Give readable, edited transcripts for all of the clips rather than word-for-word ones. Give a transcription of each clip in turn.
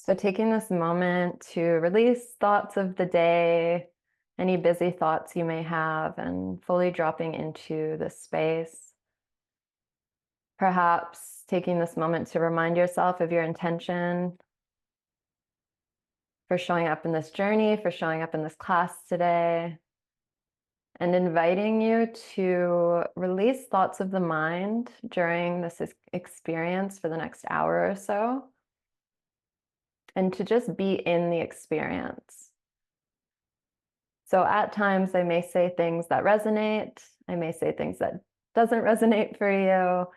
So taking this moment to release thoughts of the day, any busy thoughts you may have, and fully dropping into the space. Perhaps taking this moment to remind yourself of your intention for showing up in this journey, for showing up in this class today, and inviting you to release thoughts of the mind during this experience for the next hour or so, and to just be in the experience. So at times I may say things that resonate, I may say things that doesn't resonate for you,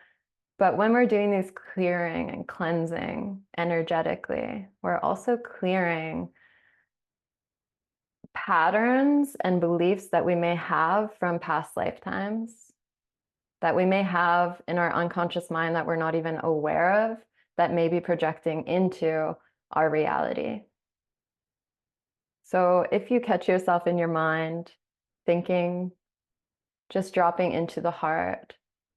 but when we're doing these clearing and cleansing energetically, we're also clearing patterns and beliefs that we may have from past lifetimes, that we may have in our unconscious mind that we're not even aware of, that may be projecting into our reality. So if you catch yourself in your mind thinking, just dropping into the heart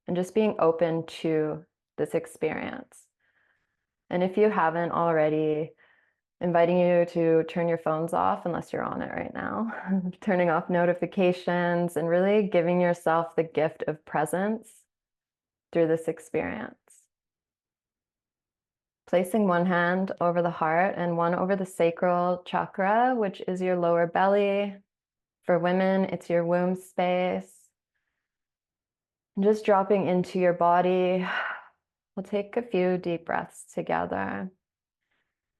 and just being open to this experience. And if you haven't already, inviting you to turn your phones off unless you're on it right now, turning off notifications and really giving yourself the gift of presence through this experience. Placing one hand over the heart and one over the sacral chakra, which is your lower belly. For women, it's your womb space. And just dropping into your body. We'll take a few deep breaths together.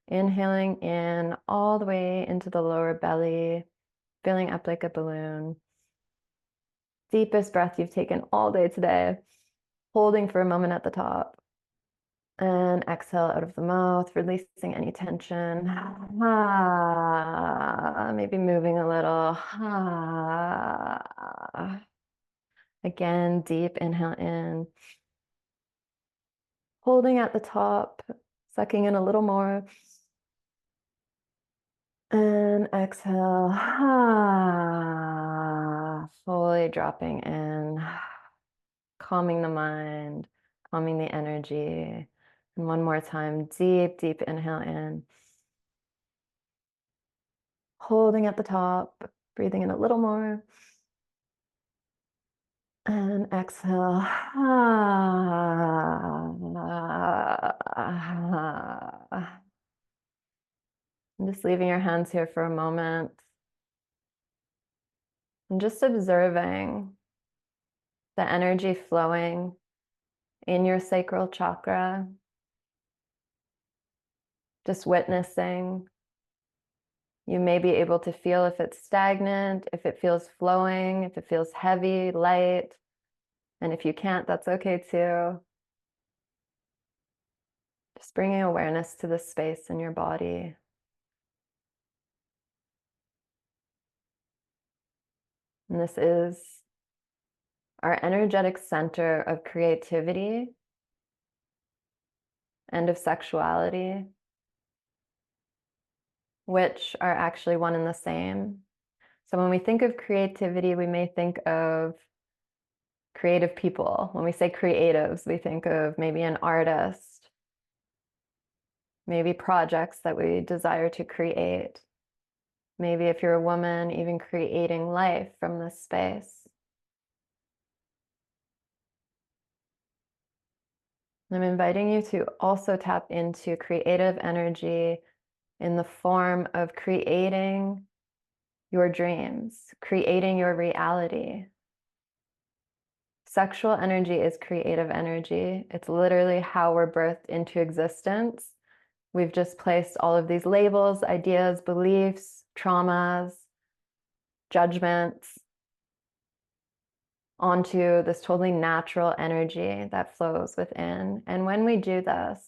Inhaling in all the way into the lower belly, filling up like a balloon. Deepest breath you've taken all day today. Holding for a moment at the top. And exhale out of the mouth, releasing any tension. Maybe moving a little. Again, deep inhale in. Holding at the top, sucking in a little more. And exhale. Fully dropping in. Calming the mind, calming the energy. And one more time, deep, deep inhale in. Holding at the top, breathing in a little more. And exhale. And just leaving your hands here for a moment. And just observing the energy flowing in your sacral chakra. Just witnessing. You may be able to feel if it's stagnant, if it feels flowing, if it feels heavy, light. And if you can't, that's okay too. Just bringing awareness to the space in your body. And this is our energetic center of creativity and of sexuality, which are actually one and the same. So when we think of creativity, we may think of creative people. When we say creatives, we think of maybe an artist, maybe projects that we desire to create. Maybe if you're a woman, even creating life from this space. I'm inviting you to also tap into creative energy in the form of creating your dreams, creating your reality. Sexual energy is creative energy. It's literally how we're birthed into existence. We've just placed all of these labels, ideas, beliefs, traumas, judgments onto this totally natural energy that flows within. And when we do this,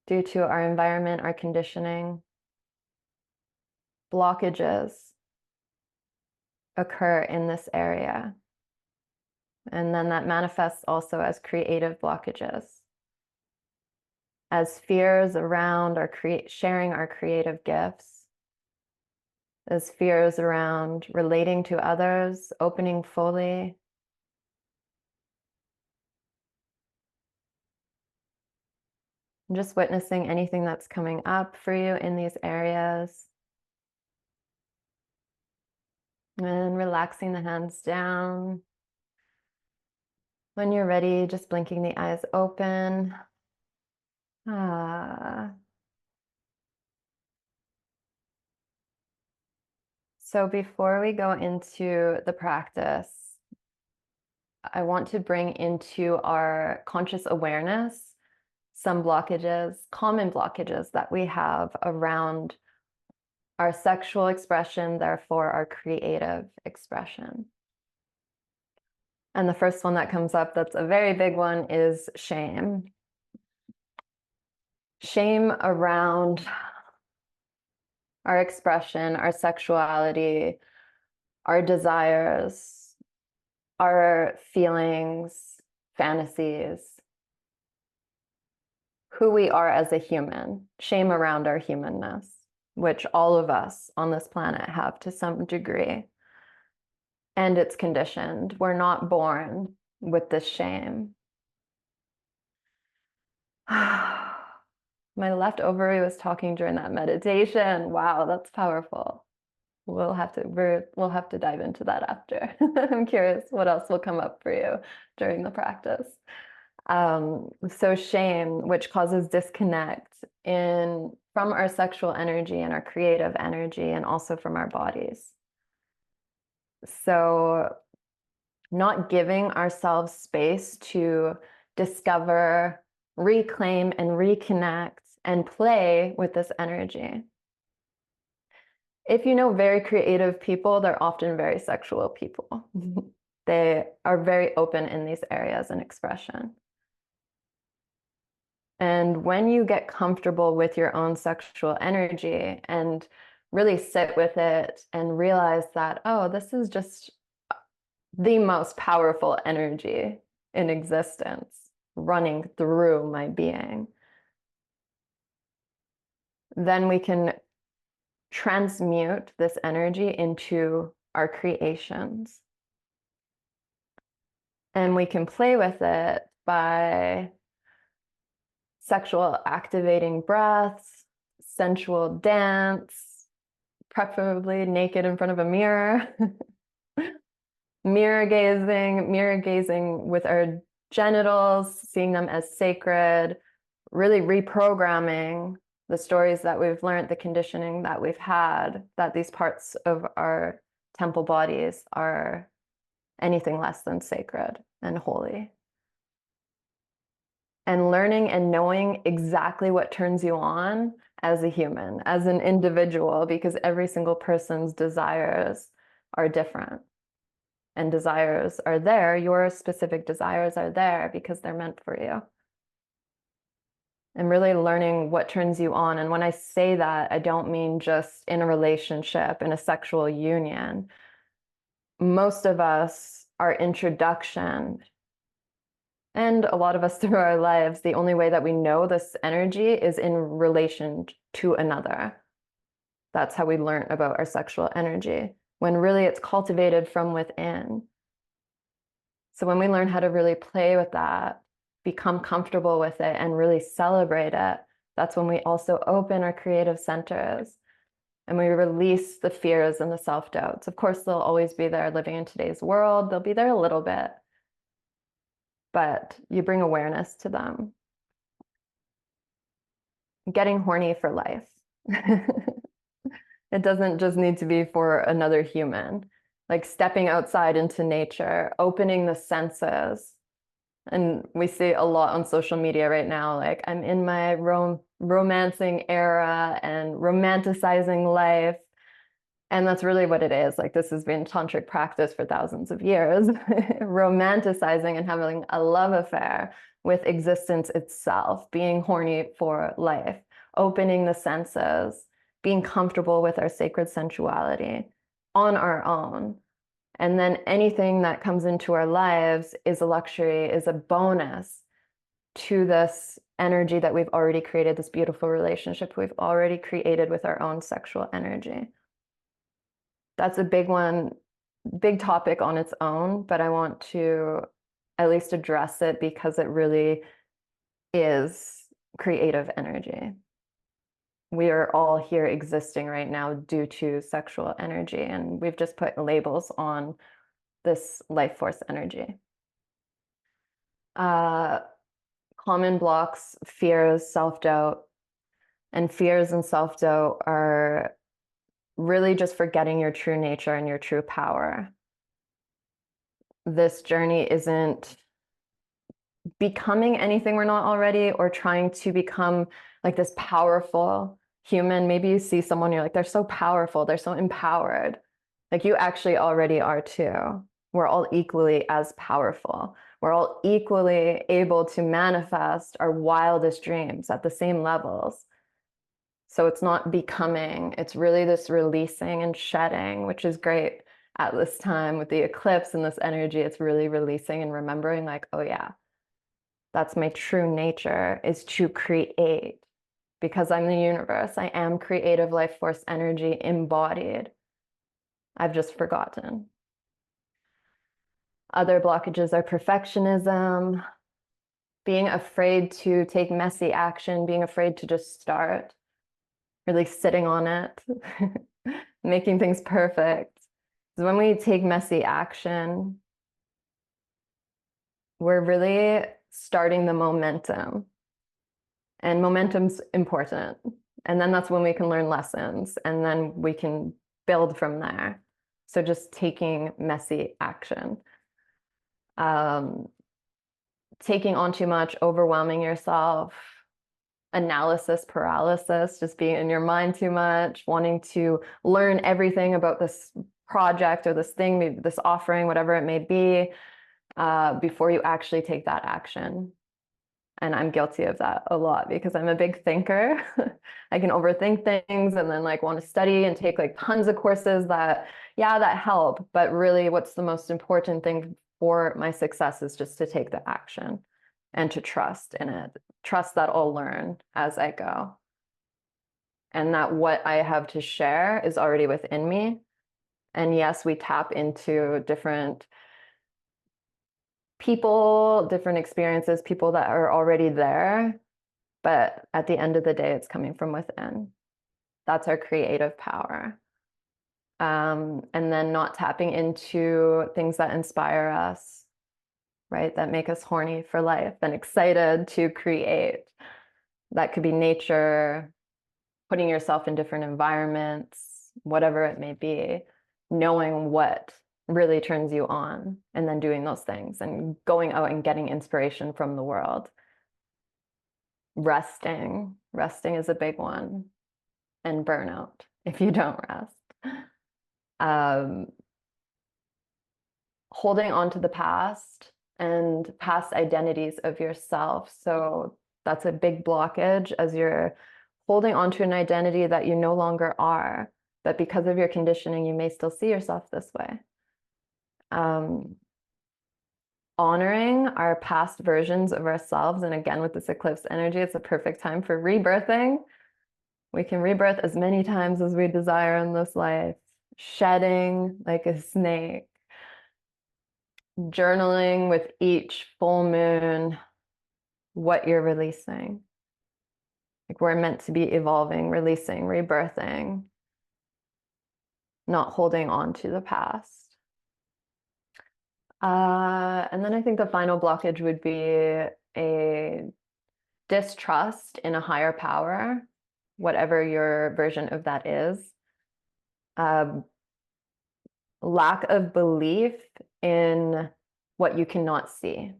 due to our environment, our conditioning, blockages occur in this area. And then that manifests also as creative blockages, as fears around our sharing our creative gifts, as fears around relating to others, opening fully. Just witnessing anything that's coming up for you in these areas. And relaxing the hands down. When you're ready, just blinking the eyes open. So before we go into the practice, I want to bring into our conscious awareness some blockages, common blockages that we have around our sexual expression, therefore our creative expression. And the first one that comes up, that's a very big one, is shame. Shame around our expression, our sexuality, our desires, our feelings, fantasies, who we are as a human, shame around our humanness, which all of us on this planet have to some degree. And it's conditioned. We're not born with this shame. My left ovary was talking during that meditation. Wow, that's powerful. We'll have to dive into that after. I'm curious what else will come up for you during the practice. So shame, which causes disconnect from our sexual energy and our creative energy, and also from our bodies. So not giving ourselves space to discover, reclaim, and reconnect and play with this energy. If you know very creative people, they're often very sexual people. They are very open in these areas and expression. And when you get comfortable with your own sexual energy and really sit with it and realize that, oh, this is just the most powerful energy in existence running through my being, then we can transmute this energy into our creations. And we can play with it by sexual activating breaths, sensual dance, preferably naked in front of a mirror, mirror gazing with our genitals, seeing them as sacred, really reprogramming the stories that we've learned, the conditioning that we've had, that these parts of our temple bodies are anything less than sacred and holy. And learning and knowing exactly what turns you on as a human, as an individual, because every single person's desires are different. And desires are there, your specific desires are there because they're meant for you. And really learning what turns you on. And when I say that, I don't mean just in a relationship, in a sexual union. Most of us, our introduction, and a lot of us through our lives, the only way that we know this energy is in relation to another. That's how we learn about our sexual energy, when really it's cultivated from within. So when we learn how to really play with that, become comfortable with it, and really celebrate it, that's when we also open our creative centers and we release the fears and the self-doubts. Of course, they'll always be there living in today's world. They'll be there a little bit, but you bring awareness to them. Getting horny for life. It doesn't just need to be for another human. Like stepping outside into nature, opening the senses. And we see a lot on social media right now, like I'm in my romancing era and romanticizing life. And that's really what it is. Like this has been tantric practice for thousands of years, romanticizing and having a love affair with existence itself, being horny for life, opening the senses, being comfortable with our sacred sensuality on our own. And then anything that comes into our lives is a luxury, is a bonus to this energy that we've already created, this beautiful relationship we've already created with our own sexual energy. That's a big one, big topic on its own, but I want to at least address it because it really is creative energy. We are all here existing right now due to sexual energy, and we've just put labels on this life force energy. Common blocks, fears, self-doubt. And fears and self-doubt are really just forgetting your true nature and your true power. This journey isn't becoming anything we're not already, or trying to become like this powerful human. Maybe you see someone, you're like, they're so powerful, they're so empowered. Like, you actually already are too. We're all equally as powerful. We're all equally able to manifest our wildest dreams at the same levels. So it's not becoming, it's really this releasing and shedding, which is great at this time with the eclipse and this energy. It's really releasing and remembering, like, oh yeah, that's my true nature, is to create, because I'm the universe. I am creative life force energy embodied. I've just forgotten. Other blockages are perfectionism, being afraid to take messy action, being afraid to just start, really sitting on it, making things perfect. Because when we take messy action, we're really starting the momentum. And momentum's important. And then that's when we can learn lessons, and then we can build from there. So just taking messy action. Taking on too much, overwhelming yourself, analysis paralysis, just being in your mind too much, wanting to learn everything about this project or this thing, maybe this offering, whatever it may be, before you actually take that action. And I'm guilty of that a lot because I'm a big thinker. I can overthink things and then like want to study and take like tons of courses that, yeah, that help. But really what's the most important thing for my success is just to take the action and to trust in it. Trust that I'll learn as I go. And that what I have to share is already within me. And yes, we tap into different people, different experiences, people that are already there. But at the end of the day, it's coming from within. That's our creative power. And then not tapping into things that inspire us, right? That make us horny for life and excited to create. That could be nature, putting yourself in different environments, whatever it may be, knowing what really turns you on, and then doing those things and going out and getting inspiration from the world. Resting is a big one, and burnout if you don't rest. Holding on to the past and past identities of yourself. So that's a big blockage, as you're holding on to an identity that you no longer are, but because of your conditioning, you may still see yourself this way. Honoring our past versions of ourselves. And again, with this eclipse energy, it's a perfect time for rebirthing. We can rebirth as many times as we desire in this life. Shedding like a snake. Journaling with each full moon what you're releasing. Like, we're meant to be evolving, releasing, rebirthing, not holding on to the past. And then I think the final blockage would be a distrust in a higher power, whatever your version of that is. Lack of belief in what you cannot see,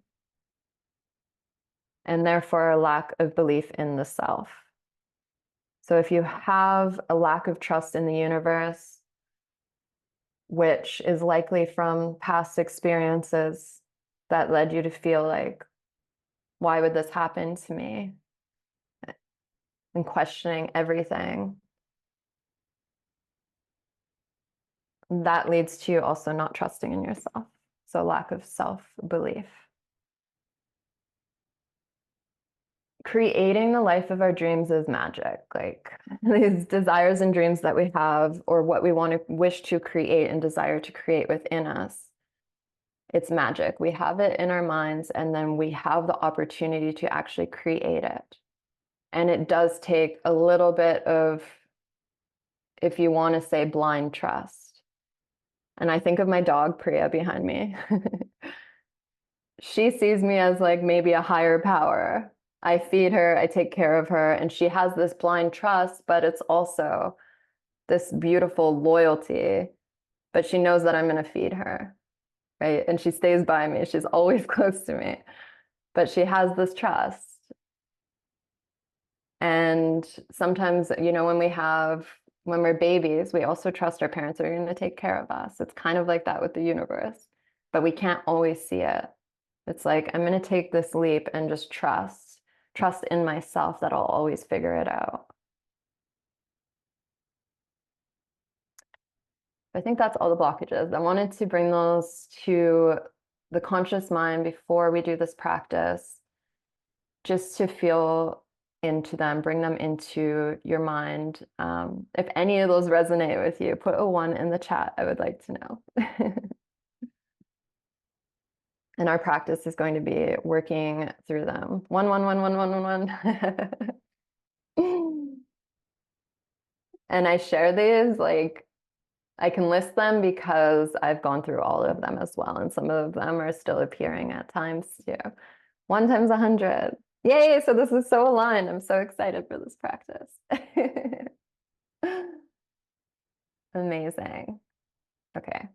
and therefore a lack of belief in the self. So if you have a lack of trust in the universe, which is likely from past experiences that led you to feel like, why would this happen to me? And questioning everything. That leads to you also not trusting in yourself. So lack of self-belief. Creating the life of our dreams is magic. Like, these desires and dreams that we have, or what we want to wish to create and desire to create within us, it's magic. We have it in our minds, and then we have the opportunity to actually create it. And it does take a little bit of, if you want to say, blind trust. And I think of my dog, Priya, behind me. She sees me as like maybe a higher power. I feed her, I take care of her, and she has this blind trust, but it's also this beautiful loyalty. But she knows that I'm going to feed her, right? And she stays by me. She's always close to me, but she has this trust. And sometimes, you know, when we're babies, we also trust our parents are going to take care of us. It's kind of like that with the universe, but we can't always see it. It's like, I'm going to take this leap and just trust in myself that I'll always figure it out. I think that's all the blockages. I wanted to bring those to the conscious mind before we do this practice, just to feel into them, bring them into your mind. If any of those resonate with you, put a 1 in the chat. I would like to know. And our practice is going to be working through them. 1, 1, 1, 1, 1, 1, 1. And I share these, like, I can list them because I've gone through all of them as well. And some of them are still appearing at times too. 1 times 100. Yay, so this is so aligned. I'm so excited for this practice. Amazing. Okay.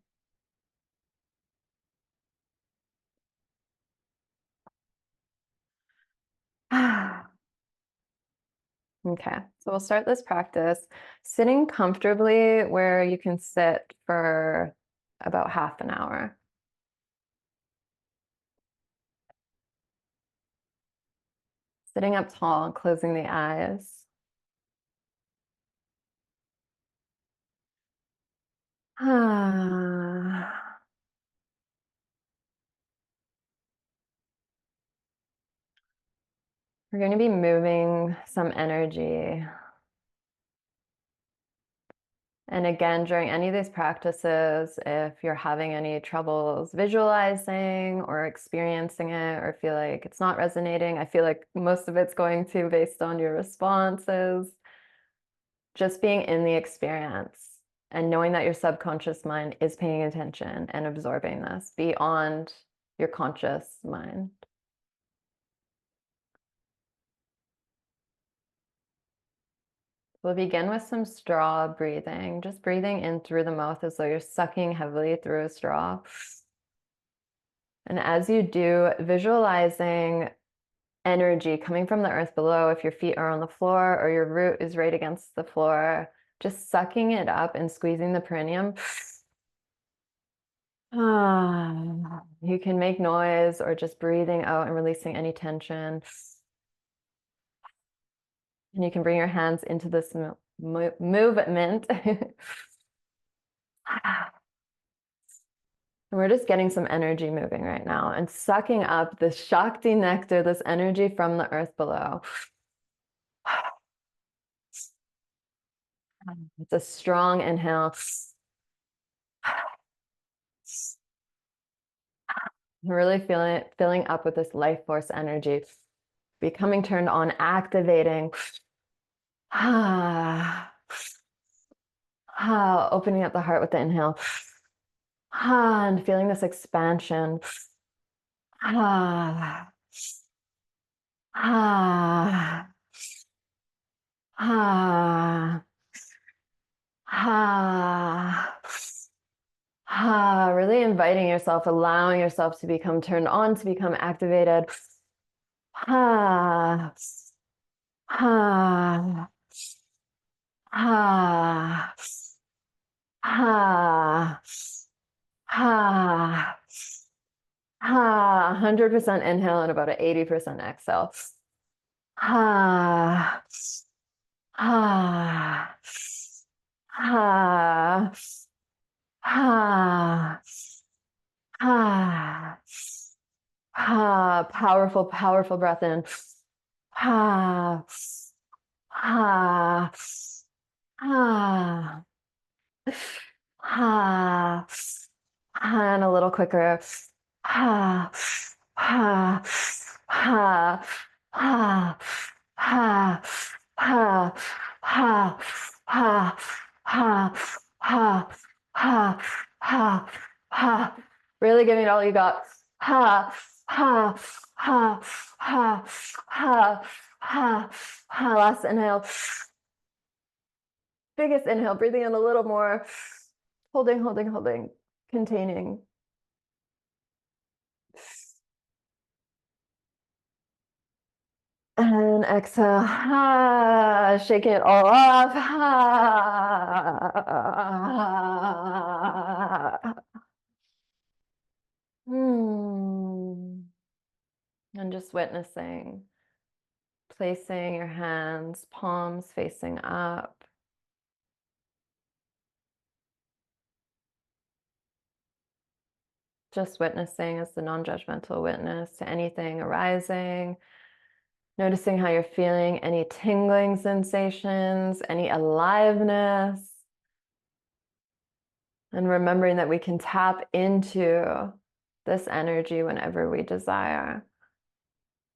Okay, so we'll start this practice sitting comfortably where you can sit for about half an hour. Sitting up tall and closing the eyes. We're going to be moving some energy. And again, during any of these practices, if you're having any troubles visualizing or experiencing it, or feel like it's not resonating, I feel like most of it's going to based on your responses. Just being in the experience and knowing that your subconscious mind is paying attention and absorbing this beyond your conscious mind. We'll begin with some straw breathing, just breathing in through the mouth as though you're sucking heavily through a straw. And as you do, visualizing energy coming from the earth below, if your feet are on the floor or your root is right against the floor, just sucking it up and squeezing the perineum. You can make noise or just breathing out and releasing any tension. And you can bring your hands into this movement. And we're just getting some energy moving right now and sucking up this Shakti nectar, this energy from the earth below. It's a strong inhale. Really filling up with this life force energy, becoming turned on, activating. Opening up the heart with the inhale. And feeling this expansion. Really inviting yourself, allowing yourself to become turned on, to become activated. Ha. 100% inhale and about an 80% exhale. Ha. Ha. Ha. Ha. Ha. Ha. Powerful, powerful breath in. Ha. Ha. Ha. Ha. And a little quicker. Ha. Ha. Ha. Ha. ha, ha, ha, ha, ha, ha, ha, ha, ha. Really giving it all you got. Ha, ha, ha, ha, ha, ha, ha. Last inhale. Biggest inhale, breathing in a little more. Holding, holding, holding, containing. And exhale, shaking it all off. And just witnessing, placing your hands, palms facing up. Just witnessing as the non-judgmental witness to anything arising. Noticing how you're feeling, any tingling sensations, any aliveness. And remembering that we can tap into this energy whenever we desire.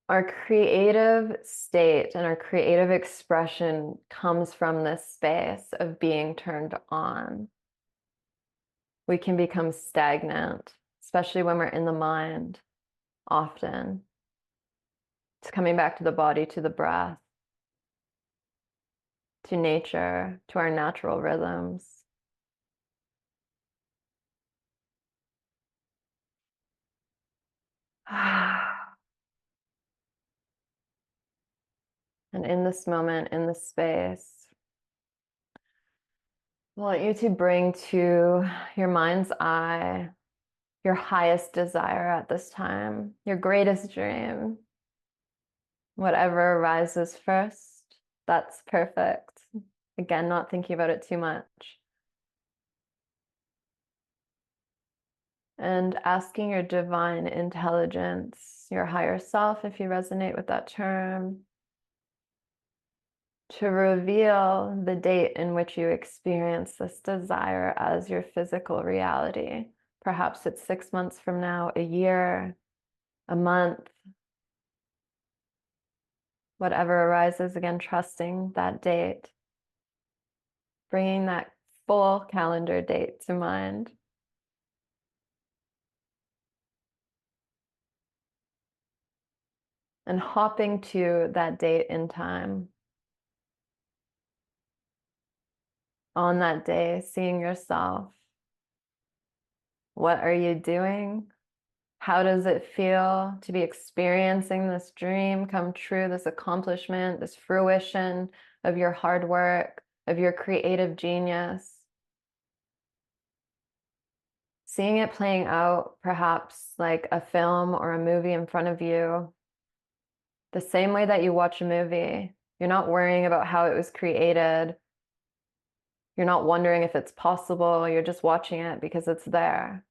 Our creative state and our creative expression comes from this space of being turned on. We can become stagnant, especially when we're in the mind, often. It's coming back to the body, to the breath, to nature, to our natural rhythms. And in this moment, in this space, I want you to bring to your mind's eye your highest desire at this time, your greatest dream. Whatever arises first, that's perfect. Again, not thinking about it too much. And asking your divine intelligence, your higher self, if you resonate with that term, to reveal the date in which you experience this desire as your physical reality. Perhaps it's 6 months from now, a year, a month, whatever arises, again, trusting that date, bringing that full calendar date to mind. And hopping to that date in time. On that day, seeing yourself. What are you doing? How does it feel to be experiencing this dream come true, this accomplishment, this fruition of your hard work, of your creative genius? Seeing it playing out, perhaps like a film or a movie in front of you, the same way that you watch a movie. You're not worrying about how it was created. You're not wondering if it's possible. You're just watching it because it's there.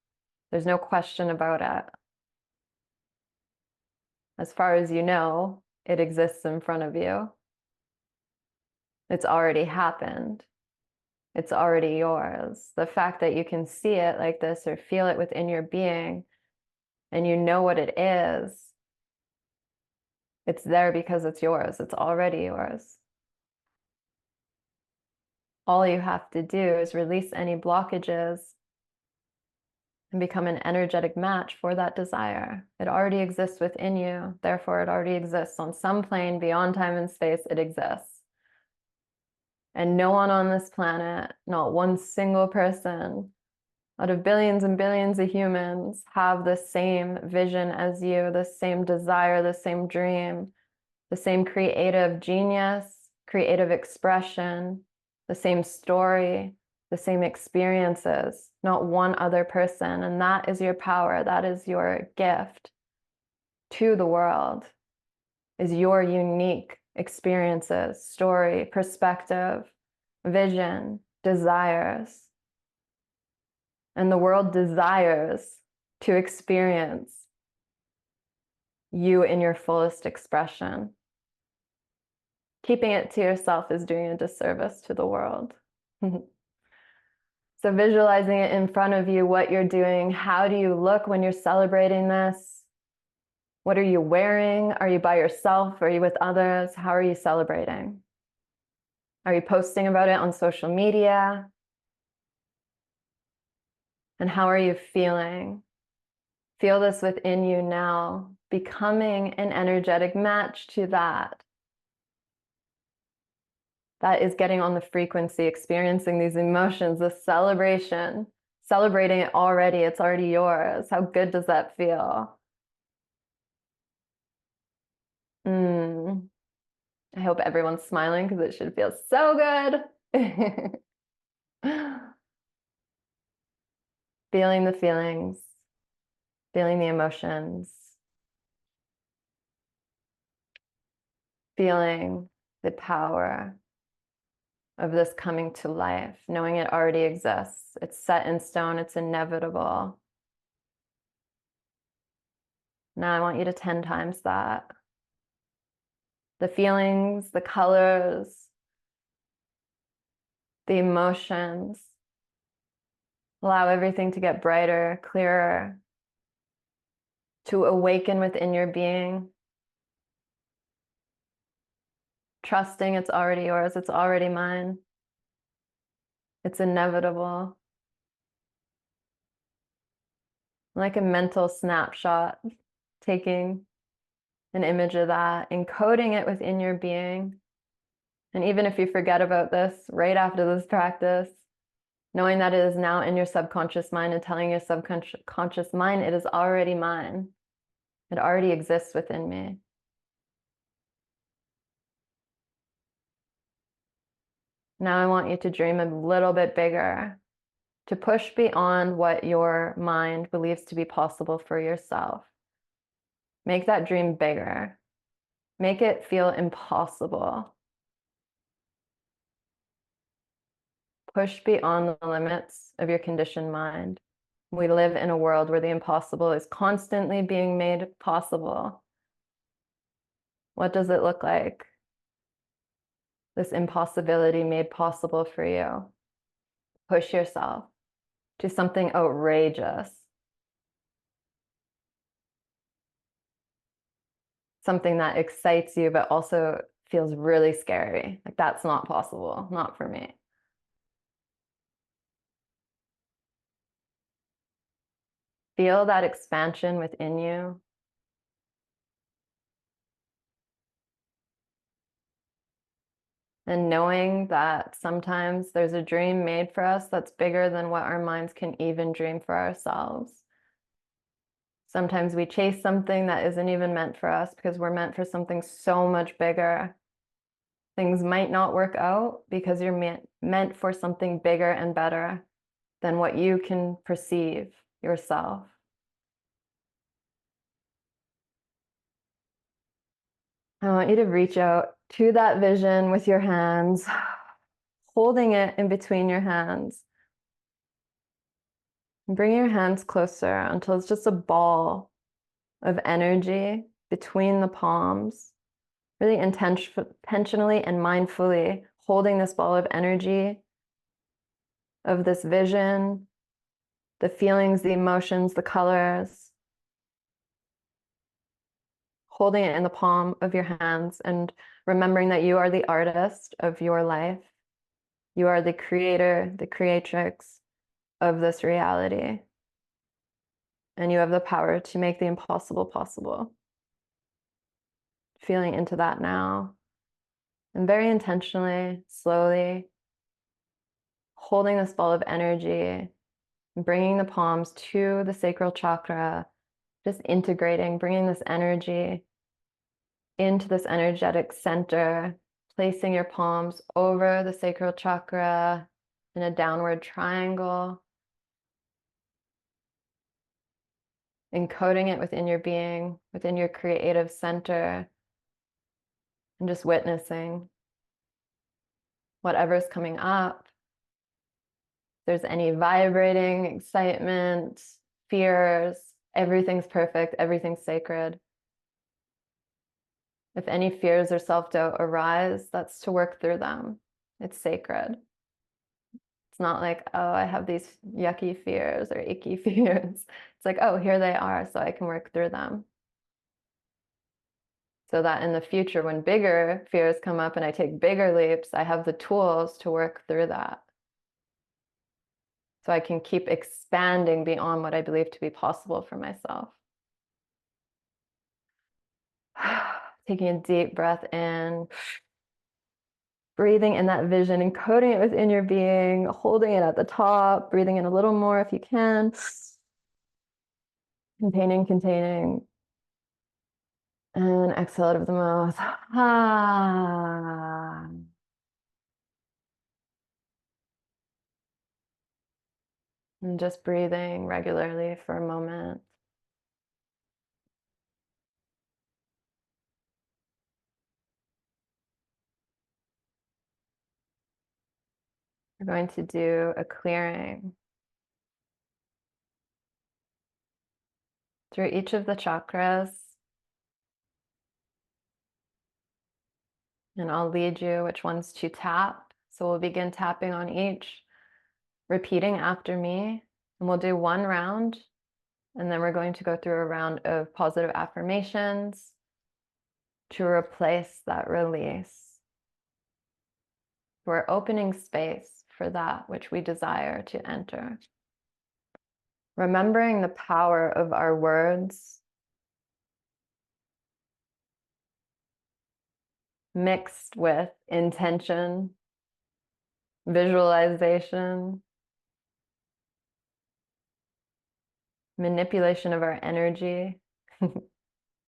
There's no question about it. As far as you know, it exists in front of you. It's already happened. It's already yours. The fact that you can see it like this or feel it within your being and you know what it is, it's there because it's yours. It's already yours. All you have to do is release any blockages and become an energetic match for that desire. It already exists within you. Therefore, it already exists on some plane beyond time and space. It exists. And no one on this planet, not one single person out of billions and billions of humans, have the same vision as you, the same desire, the same dream, the same creative genius, creative expression, the same story, the same experiences, not one other person. And that is your power. That is your gift to the world, is your unique experiences, story, perspective, vision, desires. And the world desires to experience you in your fullest expression. Keeping it to yourself is doing a disservice to the world. So visualizing it in front of you, what you're doing, how do you look when you're celebrating this? What are you wearing? Are you by yourself? Are you with others? How are you celebrating? Are you posting about it on social media? And how are you feeling? Feel this within you now, becoming an energetic match to that. That is getting on the frequency, experiencing these emotions, this celebration, celebrating it already. It's already yours. How good does that feel? I hope everyone's smiling because it should feel so good. Feeling the feelings, feeling the emotions, feeling the power of this coming to life, knowing it already exists. It's set in stone, it's inevitable. Now I want you to 10 times that. The feelings, the colors, the emotions. Allow everything to get brighter, clearer, to awaken within your being. Trusting it's already yours, it's already mine. It's inevitable. Like a mental snapshot, taking an image of that, encoding it within your being. And even if you forget about this right after this practice, knowing that it is now in your subconscious mind and telling your subconscious mind, it is already mine. It already exists within me. Now I want you to dream a little bit bigger, to push beyond what your mind believes to be possible for yourself. Make that dream bigger. Make it feel impossible. Push beyond the limits of your conditioned mind. We live in a world where the impossible is constantly being made possible. What does it look like? This impossibility made possible for you. Push yourself to something outrageous. Something that excites you, but also feels really scary. Like, that's not possible, not for me. Feel that expansion within you. And knowing that sometimes there's a dream made for us that's bigger than what our minds can even dream for ourselves. Sometimes we chase something that isn't even meant for us because we're meant for something so much bigger. Things might not work out because you're meant for something bigger and better than what you can perceive yourself. I want you to reach out to that vision with your hands, holding it in between your hands. And bring your hands closer until it's just a ball of energy between the palms. Really intentionally and mindfully holding this ball of energy, of this vision, the feelings, the emotions, the colors. Holding it in the palm of your hands and remembering that you are the artist of your life. You are the creator, the creatrix of this reality. And you have the power to make the impossible possible. Feeling into that now. And very intentionally, slowly, holding this ball of energy, bringing the palms to the sacral chakra, just integrating, bringing this energy into this energetic center, placing your palms over the sacral chakra in a downward triangle, encoding it within your being, within your creative center, and just witnessing whatever's coming up. If there's any vibrating, excitement, fears, everything's perfect, everything's sacred. If any fears or self-doubt arise, that's to work through them. It's sacred. It's not like, oh, I have these yucky fears or icky fears. It's like, oh, here they are, so I can work through them. so that in the future, when bigger fears come up and I take bigger leaps, I have the tools to work through that. So I can keep expanding beyond what I believe to be possible for myself. Taking a deep breath in, breathing in that vision, encoding it within your being, holding it at the top, breathing in a little more if you can. Containing. And exhale out of the mouth. And just breathing regularly for a moment. We're going to do a clearing through each of the chakras. And I'll lead you which ones to tap. So we'll begin tapping on each, repeating after me. And we'll do one round. And then we're going to go through a round of positive affirmations to replace that release. We're opening space for that which we desire to enter. Remembering the power of our words, mixed with intention, visualization, manipulation of our energy,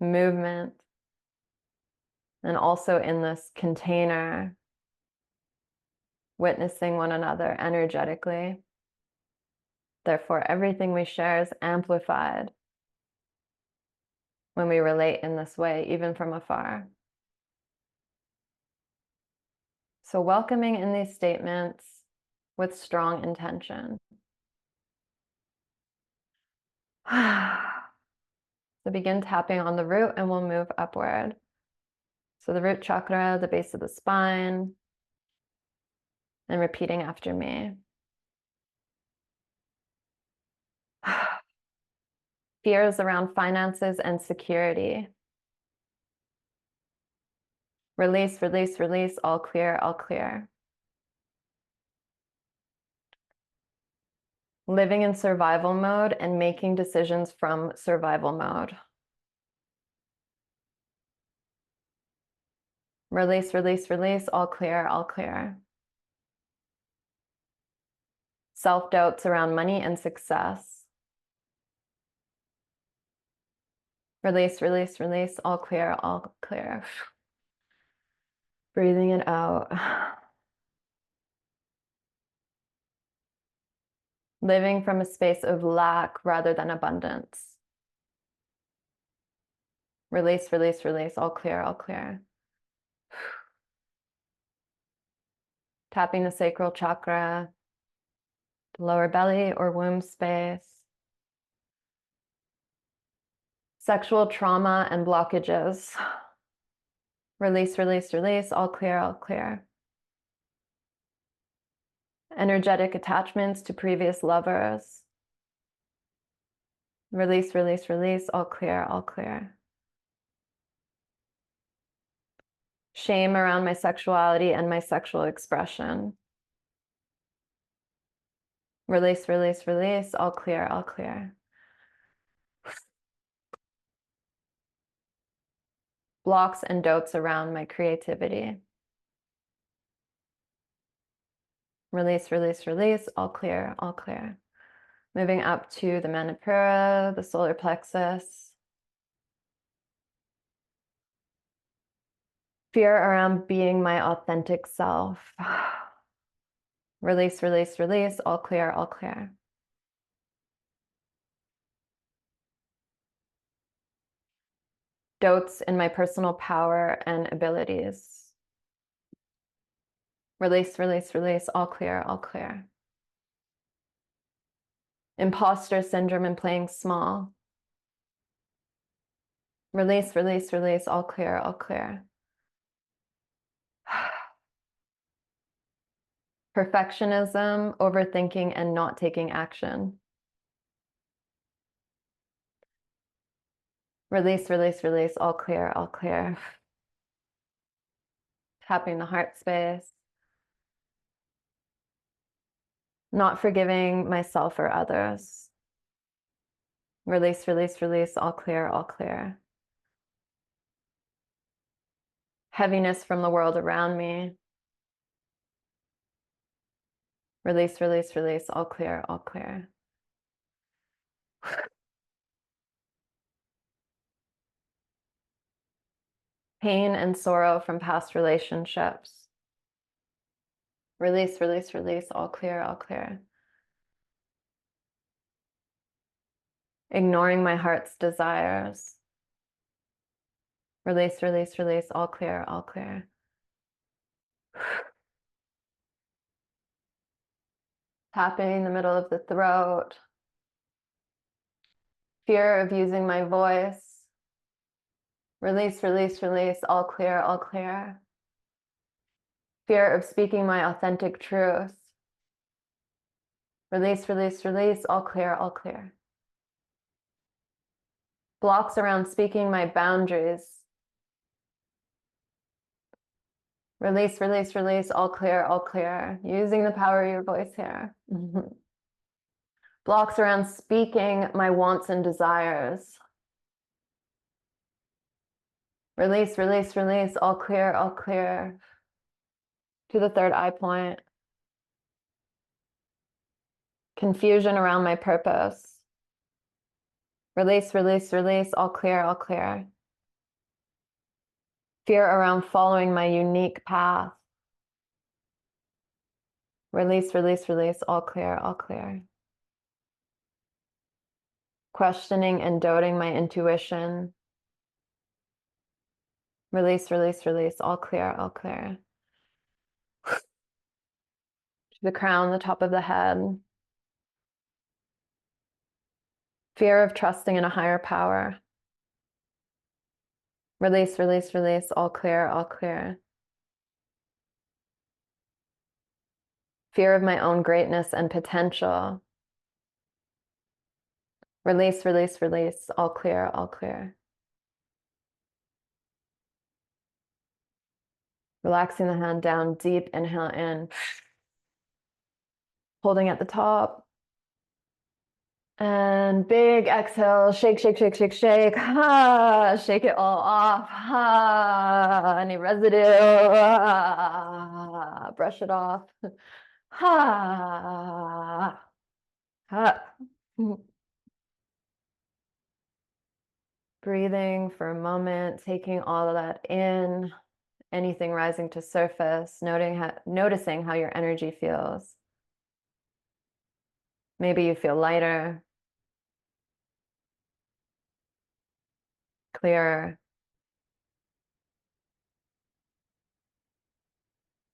movement, and also in this container, witnessing one another energetically. Therefore, everything we share is amplified when we relate in this way, even from afar. So welcoming in these statements with strong intention. So begin tapping on the root and we'll move upward. So the root chakra, the base of the spine, and repeating after me. Fears around finances and security. Release, release, release, all clear, all clear. Living in survival mode and making decisions from survival mode. Release, release, release, all clear, all clear. Self-doubts around money and success. Release, release, release, all clear, all clear. Breathing it out. Living from a space of lack rather than abundance. Release, release, release, all clear, all clear. Tapping the sacral chakra, the lower belly or womb space. Sexual trauma and blockages. Release, release, release, all clear, all clear. Energetic attachments to previous lovers. Release, release, release, all clear, all clear. Shame around my sexuality and my sexual expression. Release, release, release, all clear, all clear. Blocks and doubts around my creativity. Release, release, release, all clear, all clear. Moving up to the Manipura, the solar plexus. Fear around being my authentic self. Release, release, release, all clear, all clear. Doubts in my personal power and abilities. Release, release, release, all clear, all clear. Imposter syndrome and playing small. Release, release, release, all clear, all clear. Perfectionism, overthinking, and not taking action. Release, release, release. All clear, all clear. Tapping the heart space. Not forgiving myself or others. Release, release, release. All clear, all clear. Heaviness from the world around me. Release, release, release. All clear, all clear. Pain and sorrow from past relationships. Release, release, release. All clear, all clear. Ignoring my heart's desires. Release, release, release. All clear, all clear. Tapping the middle of the throat. Fear of using my voice. Release, release, release. All clear, all clear. Fear of speaking my authentic truth. Release, release, release. All clear, all clear. Blocks around speaking my boundaries. Release, release, release. All clear, all clear. Using the power of your voice here. Blocks around speaking my wants and desires. Release, release, release. All clear, all clear. To the third eye point. Confusion around my purpose. Release, release, release. All clear, all clear. Fear around following my unique path. Release, release, release. All clear, all clear. Questioning and doubting my intuition. Release, release, release. All clear, all clear. To the crown, the top of the head. Fear of trusting in a higher power. Release, release, release. All clear, all clear. Fear of my own greatness and potential. Release, release, release. All clear, all clear. Relaxing the hand down, deep inhale in. Holding at the top. And big exhale, shake, shake, shake, shake, shake. Ha, shake it all off. Ha, any residue. Ha, brush it off. Ha, ha. Breathing for a moment, taking all of that in, anything rising to surface, noticing how your energy feels. Maybe you feel lighter, clearer.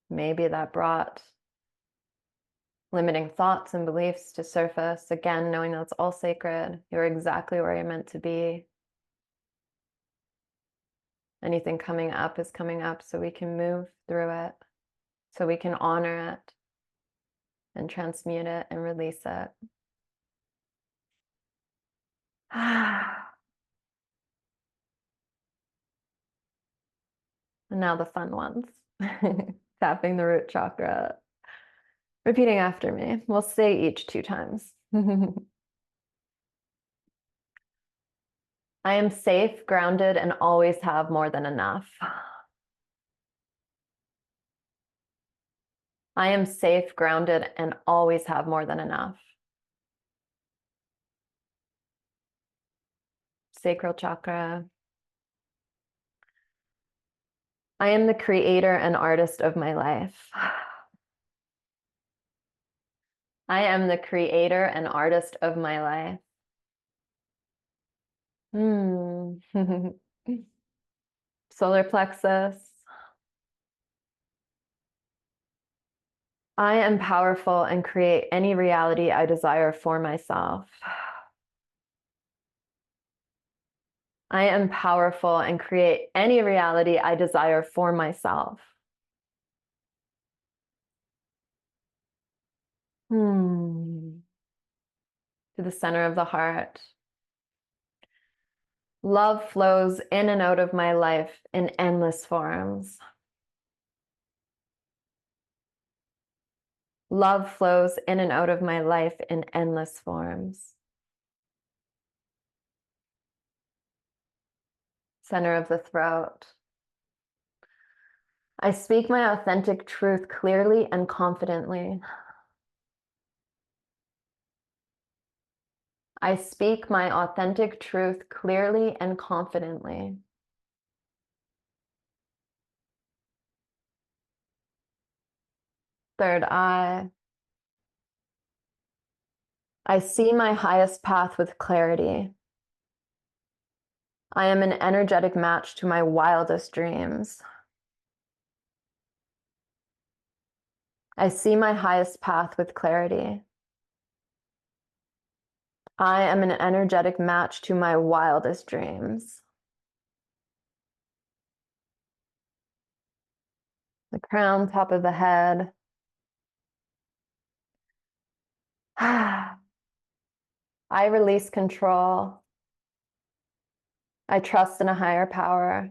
Maybe that brought limiting thoughts and beliefs to surface. Again, knowing that it's all sacred. You're exactly where you're meant to be. Anything coming up is coming up so we can move through it, so we can honor it and transmute it and release it. And now the fun ones. Tapping the root chakra. Repeating after me. We'll say each 2 times. I am safe, grounded, and always have more than enough. I am safe, grounded, and always have more than enough. Sacral chakra. I am the creator and artist of my life. I am the creator and artist of my life. Solar plexus. I am powerful and create any reality I desire for myself. I am powerful and create any reality I desire for myself. To the center of the heart. Love flows in and out of my life in endless forms. Love flows in and out of my life in endless forms. Center of the throat. I speak my authentic truth clearly and confidently. I speak my authentic truth clearly and confidently. Third eye. I see my highest path with clarity. I am an energetic match to my wildest dreams. I see my highest path with clarity. I am an energetic match to my wildest dreams. The crown, top of the head. I release control. I trust in a higher power.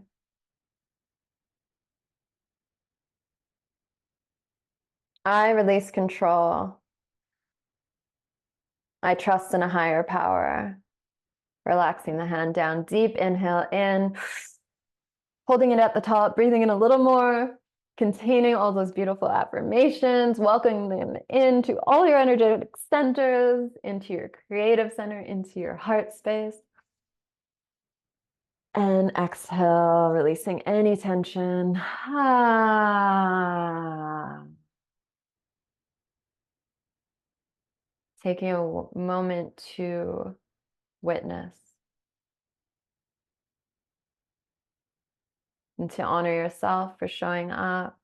I release control. I trust in a higher power. Relaxing the hand down, deep inhale in, holding it at the top, breathing in a little more, containing all those beautiful affirmations, welcoming them into all your energetic centers, into your creative center, into your heart space. And exhale, releasing any tension. Taking a moment to witness and to honor yourself for showing up,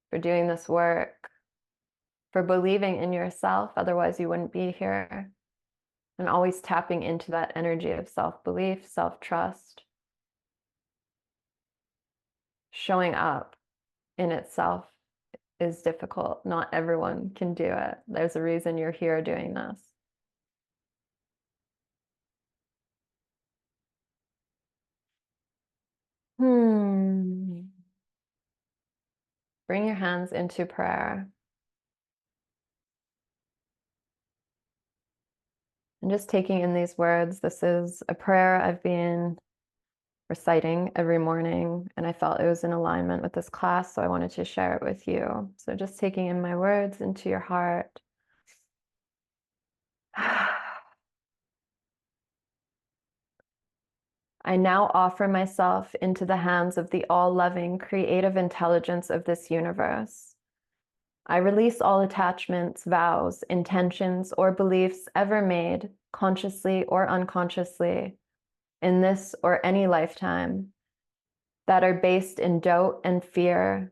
for doing this work, for believing in yourself, otherwise you wouldn't be here. And always tapping into that energy of self-belief, self-trust. Showing up in itself is difficult. Not everyone can do it. There's a reason you're here doing this. Bring your hands into prayer. And just taking in these words, this is a prayer I've been reciting every morning, and I felt it was in alignment with this class, so I wanted to share it with you. So just taking in my words into your heart. I now offer myself into the hands of the all-loving, creative intelligence of this universe. I release all attachments, vows, intentions, or beliefs ever made, consciously or unconsciously, in this or any lifetime, that are based in doubt and fear,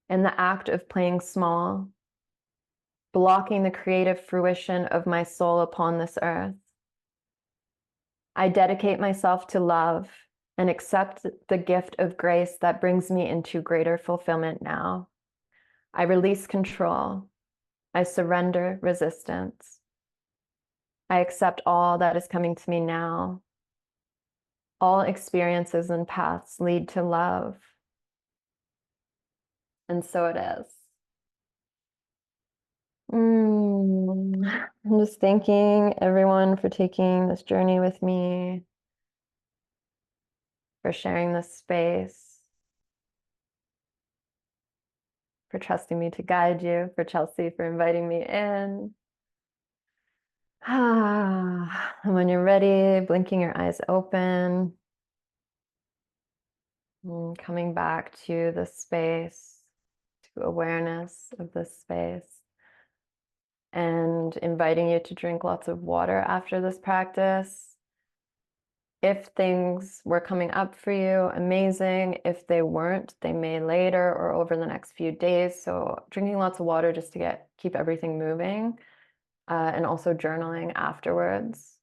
in the act of playing small, blocking the creative fruition of my soul upon this earth. I dedicate myself to love and accept the gift of grace that brings me into greater fulfillment now. I release control. I surrender resistance. I accept all that is coming to me now. All experiences and paths lead to love. And so it is. I'm just thanking everyone for taking this journey with me, for sharing this space, for trusting me to guide you, for Chelsea for inviting me in. And when you're ready, blinking your eyes open, and coming back to the space, to awareness of this space, and inviting you to drink lots of water after this practice. If things were coming up for you, amazing. If they weren't, they may later or over the next few days. So drinking lots of water just to keep everything moving, and also journaling afterwards.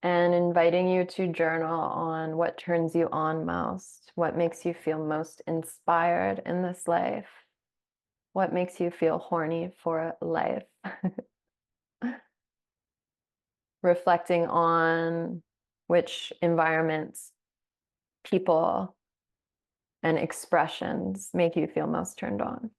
And inviting you to journal on what turns you on most, what makes you feel most inspired in this life, what makes you feel horny for life. reflecting on which environments, people, and expressions make you feel most turned on.